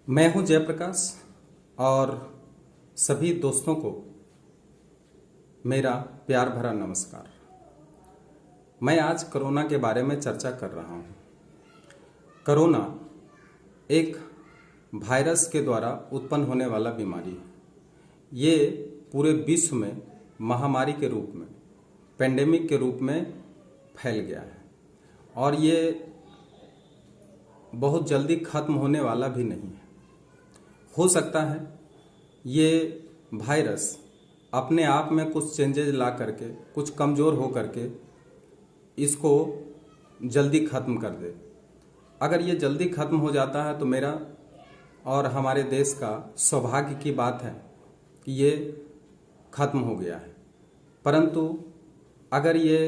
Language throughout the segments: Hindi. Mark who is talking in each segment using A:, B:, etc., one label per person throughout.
A: मैं हूं जयप्रकाश और सभी दोस्तों को मेरा प्यार भरा नमस्कार। मैं आज कोरोना के बारे में चर्चा कर रहा हूं। कोरोना एक वायरस के द्वारा उत्पन्न होने वाला बीमारी है। ये पूरे विश्व में महामारी के रूप में, पेंडेमिक के रूप में फैल गया है और ये बहुत जल्दी खत्म होने वाला भी नहीं है। हो सकता है ये वायरस अपने आप में कुछ चेंजेज ला करके, कुछ कमज़ोर हो करके इसको जल्दी ख़त्म कर दे। अगर ये जल्दी ख़त्म हो जाता है तो मेरा और हमारे देश का सौभाग्य की बात है कि ये ख़त्म हो गया है। परंतु अगर ये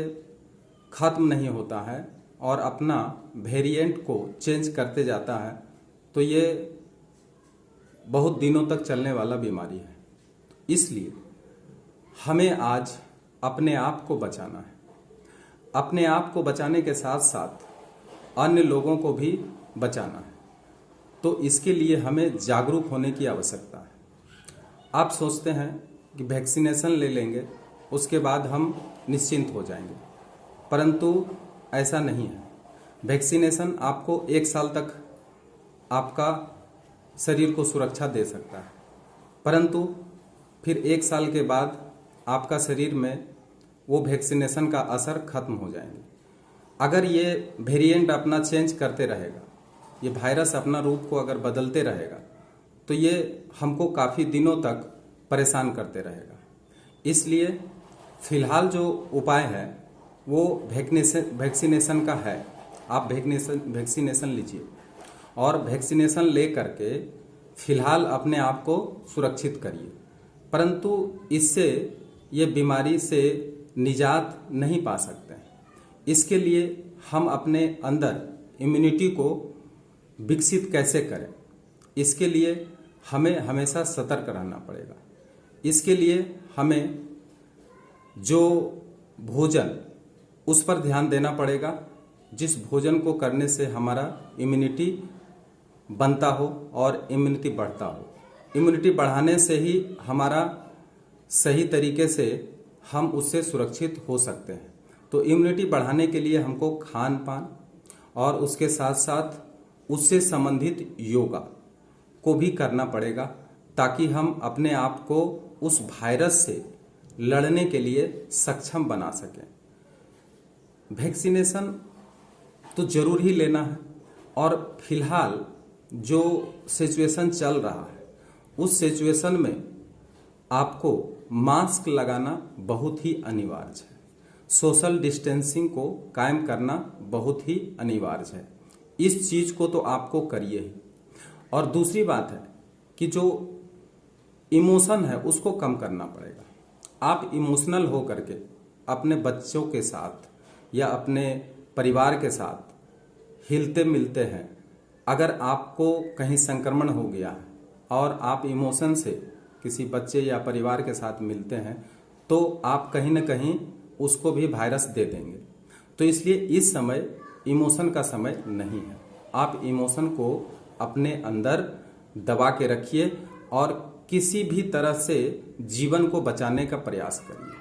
A: ख़त्म नहीं होता है और अपना वेरिएंट को चेंज करते जाता है तो ये बहुत दिनों तक चलने वाला बीमारी है। इसलिए हमें आज अपने आप को बचाना है। अपने आप को बचाने के साथ साथ अन्य लोगों को भी बचाना है। तो इसके लिए हमें जागरूक होने की आवश्यकता है। आप सोचते हैं कि वैक्सीनेशन ले लेंगे उसके बाद हम निश्चिंत हो जाएंगे, परंतु ऐसा नहीं है। वैक्सीनेशन आपको 1 साल तक आपका शरीर को सुरक्षा दे सकता है, परंतु फिर 1 साल के बाद आपका शरीर में वो वैक्सीनेशन का असर खत्म हो जाएंगे। अगर ये वेरिएंट अपना चेंज करते रहेगा, ये वायरस अपना रूप को अगर बदलते रहेगा तो ये हमको काफ़ी दिनों तक परेशान करते रहेगा। इसलिए फिलहाल जो उपाय है वो वैक्सीनेशन का है। आप वैक्सीनेशन लीजिए और वैक्सीनेशन ले करके फिलहाल अपने आप को सुरक्षित करिए, परंतु इससे ये बीमारी से निजात नहीं पा सकते हैं। इसके लिए हम अपने अंदर इम्यूनिटी को विकसित कैसे करें, इसके लिए हमें हमेशा सतर्क रहना पड़ेगा। इसके लिए हमें जो भोजन उस पर ध्यान देना पड़ेगा जिस भोजन को करने से हमारा इम्यूनिटी बनता हो और इम्यूनिटी बढ़ता हो। इम्यूनिटी बढ़ाने से ही हमारा सही तरीके से हम उससे सुरक्षित हो सकते हैं। तो इम्यूनिटी बढ़ाने के लिए हमको खान पान और उसके साथ साथ उससे संबंधित योगा को भी करना पड़ेगा, ताकि हम अपने आप को उस वायरस से लड़ने के लिए सक्षम बना सकें। वैक्सीनेशन तो जरूर ही लेना है और फिलहाल जो सिचुएशन चल रहा है उस सिचुएशन में आपको मास्क लगाना बहुत ही अनिवार्य है। सोशल डिस्टेंसिंग को कायम करना बहुत ही अनिवार्य है। इस चीज को तो आपको करिए ही। और दूसरी बात है कि जो इमोशन है उसको कम करना पड़ेगा। आप इमोशनल हो करके अपने बच्चों के साथ या अपने परिवार के साथ हिलते मिलते हैं। अगर आपको कहीं संक्रमण हो गया है और आप इमोशन से किसी बच्चे या परिवार के साथ मिलते हैं तो आप कहीं ना कहीं उसको भी वायरस दे देंगे। तो इसलिए इस समय इमोशन का समय नहीं है। आप इमोशन को अपने अंदर दबा के रखिए और किसी भी तरह से जीवन को बचाने का प्रयास करिए।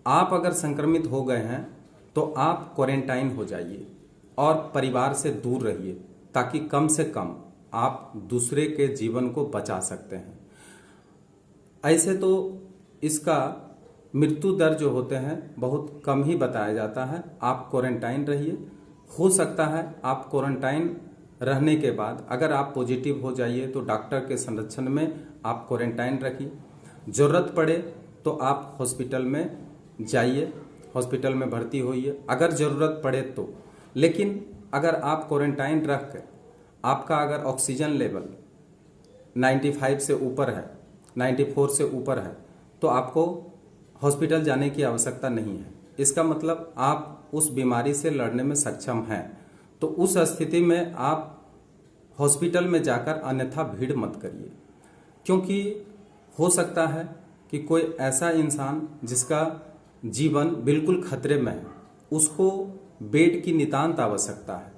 A: आप अगर संक्रमित हो गए हैं तो आप क्वारंटाइन हो जाइए और परिवार से दूर रहिए, ताकि कम से कम आप दूसरे के जीवन को बचा सकते हैं। ऐसे तो इसका मृत्यु दर जो होते हैं बहुत कम ही बताया जाता है। आप क्वारंटाइन रहिए। हो सकता है आप क्वारंटाइन रहने के बाद अगर आप पॉजिटिव हो जाइए तो डॉक्टर के संरक्षण में आप क्वारंटाइन रखिए। ज़रूरत पड़े तो आप हॉस्पिटल में जाइए, हॉस्पिटल में भर्ती होइए अगर ज़रूरत पड़े तो। लेकिन अगर आप क्वारंटाइन रख कर आपका अगर ऑक्सीजन लेवल 95 से ऊपर है, 94 से ऊपर है, तो आपको हॉस्पिटल जाने की आवश्यकता नहीं है। इसका मतलब आप उस बीमारी से लड़ने में सक्षम हैं। तो उस स्थिति में आप हॉस्पिटल में जाकर अन्यथा भीड़ मत करिए, क्योंकि हो सकता है कि कोई ऐसा इंसान जिसका जीवन बिल्कुल खतरे में है, उसको बेड की नितांत आवश्यकता है।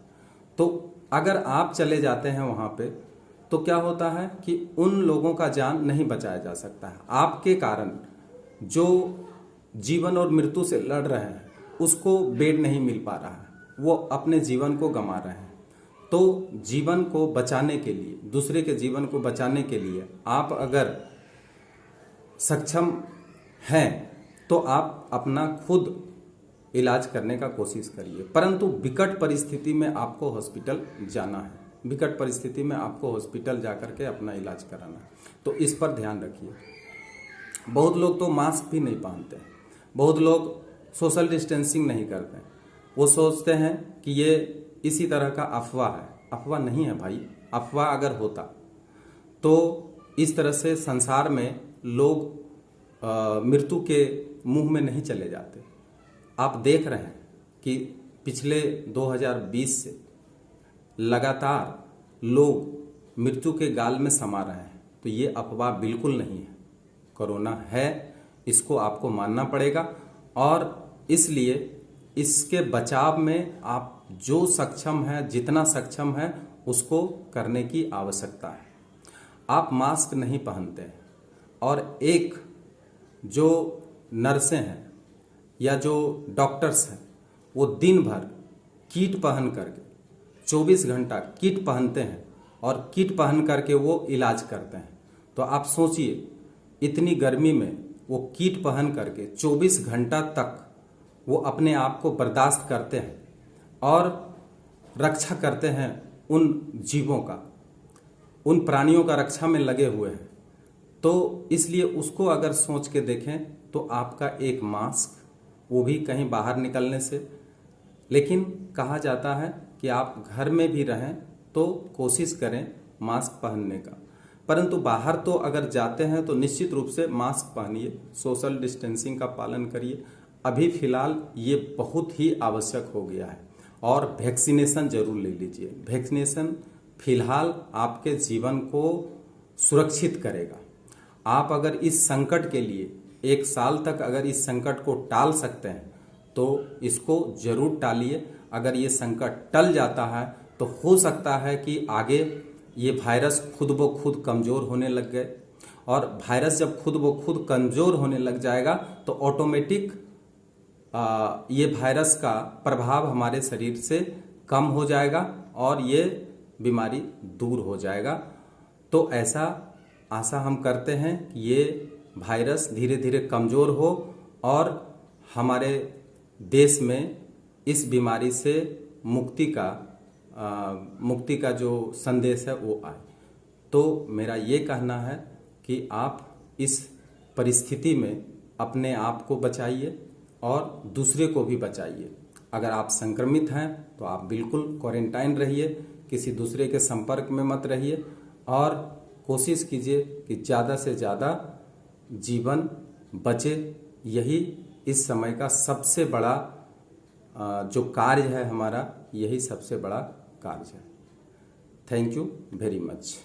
A: तो अगर आप चले जाते हैं वहाँ पे तो क्या होता है कि उन लोगों का जान नहीं बचाया जा सकता है। आपके कारण जो जीवन और मृत्यु से लड़ रहे हैं उसको बेड नहीं मिल पा रहा है, वो अपने जीवन को गंवा रहे हैं। तो जीवन को बचाने के लिए, दूसरे के जीवन को बचाने के लिए आप अगर सक्षम हैं तो आप अपना खुद इलाज करने का कोशिश करिए। परंतु विकट परिस्थिति में आपको हॉस्पिटल जाना है, विकट परिस्थिति में आपको हॉस्पिटल जाकर के अपना इलाज कराना है। तो इस पर ध्यान रखिए। बहुत लोग तो मास्क भी नहीं पहनते, बहुत लोग सोशल डिस्टेंसिंग नहीं करते। वो सोचते हैं कि ये इसी तरह का अफवाह है। अफवाह नहीं है भाई। अफवाह अगर होता तो इस तरह से संसार में लोग मृत्यु के मुंह में नहीं चले जाते। आप देख रहे हैं कि पिछले 2020 से लगातार लोग मृत्यु के गाल में समा रहे हैं। तो ये अफवाह बिल्कुल नहीं है, कोरोना है, इसको आपको मानना पड़ेगा। और इसलिए इसके बचाव में आप जो सक्षम है, जितना सक्षम है, उसको करने की आवश्यकता है। आप मास्क नहीं पहनते और एक जो नर्सें हैं या जो डॉक्टर्स हैं वो दिन भर किट पहन करके 24 घंटा किट पहनते हैं और किट पहन करके वो इलाज करते हैं। तो आप सोचिए, इतनी गर्मी में वो किट पहन करके 24 घंटा तक वो अपने आप को बर्दाश्त करते हैं और रक्षा करते हैं उन जीवों का, उन प्राणियों का रक्षा में लगे हुए हैं। तो इसलिए उसको अगर सोच के देखें तो आपका एक मास्क, वो भी कहीं बाहर निकलने से, लेकिन कहा जाता है कि आप घर में भी रहें तो कोशिश करें मास्क पहनने का। परंतु बाहर तो अगर जाते हैं तो निश्चित रूप से मास्क पहनिए, सोशल डिस्टेंसिंग का पालन करिए। अभी फिलहाल ये बहुत ही आवश्यक हो गया है। और वैक्सीनेशन जरूर ले लीजिए। वैक्सीनेशन फिलहाल आपके जीवन को सुरक्षित करेगा। आप अगर इस संकट के लिए 1 साल तक अगर इस संकट को टाल सकते हैं तो इसको जरूर टालिए। अगर ये संकट टल जाता है तो हो सकता है कि आगे ये वायरस खुद ब खुद कमज़ोर होने लग गए, और वायरस जब खुद ब खुद कमज़ोर होने लग जाएगा तो ऑटोमेटिक ये वायरस का प्रभाव हमारे शरीर से कम हो जाएगा और ये बीमारी दूर हो जाएगा। तो ऐसा आशा हम करते हैं कि ये वायरस धीरे धीरे कमज़ोर हो और हमारे देश में इस बीमारी से मुक्ति का जो संदेश है वो आए। तो मेरा ये कहना है कि आप इस परिस्थिति में अपने आप को बचाइए और दूसरे को भी बचाइए। अगर आप संक्रमित हैं तो आप बिल्कुल क्वारंटाइन रहिए, किसी दूसरे के संपर्क में मत रहिए और कोशिश कीजिए कि ज़्यादा से ज़्यादा जीवन बचे। यही इस समय का सबसे बड़ा जो कार्य है हमारा, यही सबसे बड़ा कार्य है। Thank you very much.